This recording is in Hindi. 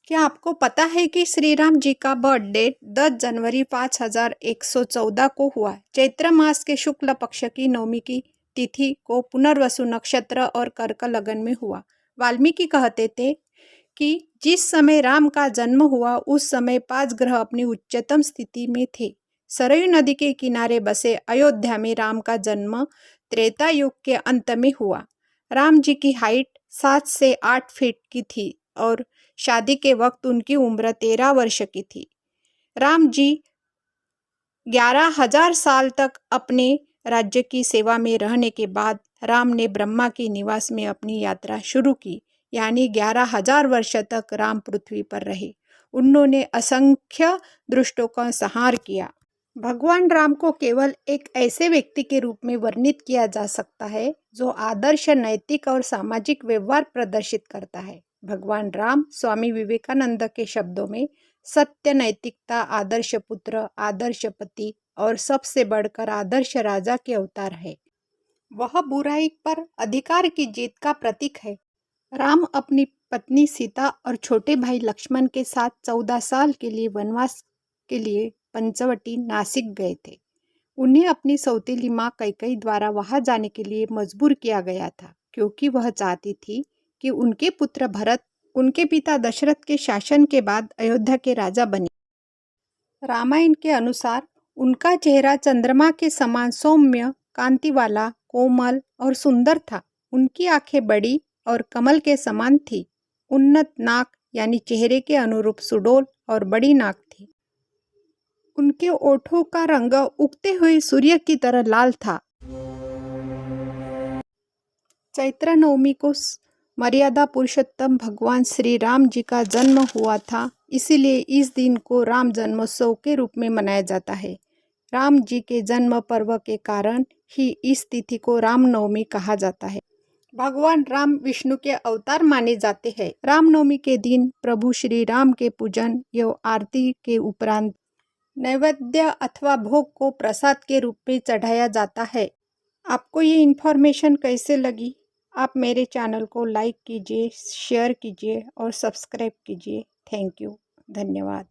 क्या आपको पता है कि श्री राम जी का बर्थडे 10 जनवरी 5114 को हुआ? चैत्र मास के शुक्ल पक्ष की नवमी की तिथि को पुनर्वसु नक्षत्र और कर्क लगन में हुआ। वाल्मीकि कहते थे कि जिस समय राम का जन्म हुआ उस समय 5 ग्रह अपनी उच्चतम स्थिति में थे। सरयू नदी के किनारे बसे अयोध्या में राम का जन्म त्रेता युग के अंत में हुआ। राम जी की हाइट 7 से 8 फीट की थी और शादी के वक्त उनकी उम्र 13 वर्ष की थी। राम जी 11,000 साल तक अपने राज्य की सेवा में रहने के बाद राम ने ब्रह्मा के निवास में अपनी यात्रा शुरू की, यानी 11,000 वर्ष तक राम पृथ्वी पर रहे। उन्होंने असंख्य दुष्टों का संहार किया। भगवान राम को केवल एक ऐसे व्यक्ति के रूप में वर्णित किया जा सकता है जो आदर्श, नैतिक और सामाजिक व्यवहार प्रदर्शित करता है। भगवान राम स्वामी विवेकानंद के शब्दों में सत्य, नैतिकता, आदर्श पुत्र, आदर्श पति और सबसे बढ़कर आदर्श राजा के अवतार है। वह बुराई पर अधिकार की जीत का प्रतीक है। राम अपनी पत्नी सीता और छोटे भाई लक्ष्मण के साथ 14 साल के लिए वनवास के लिए पंचवटी नासिक गए थे। उन्हें अपनी सौतेली माँ कैकेयी द्वारा वहां जाने के लिए मजबूर किया गया था, क्योंकि वह चाहती थी कि उनके पुत्र भरत उनके पिता दशरथ के शासन के बाद अयोध्या के राजा बने। रामायण के अनुसार उनका चेहरा चंद्रमा के समान सौम्य, कांति वाला, कोमल और सुंदर था। उनकी आंखें बड़ी और कमल के समान थी। उन्नत नाक यानी चेहरे के अनुरूप सुडौल और बड़ी नाक थी। उनके ओठों का रंग उगते हुए सूर्य की तरह लाल था। चैत्र नवमी को मर्यादा पुरुषोत्तम भगवान श्री राम जी का जन्म हुआ था, इसीलिए इस दिन को राम जन्मोत्सव के रूप में मनाया जाता है। राम जी के जन्म पर्व के कारण ही इस तिथि को रामनवमी कहा जाता है। भगवान राम विष्णु के अवतार माने जाते हैं। रामनवमी के दिन प्रभु श्री राम के पूजन एवं आरती के उपरांत नैवेद्य अथवा भोग को प्रसाद के रूप में चढ़ाया जाता है। आपको ये इन्फॉर्मेशन कैसे लगी? आप मेरे चैनल को लाइक कीजिए, शेयर कीजिए और सब्सक्राइब कीजिए। थैंक यू, धन्यवाद।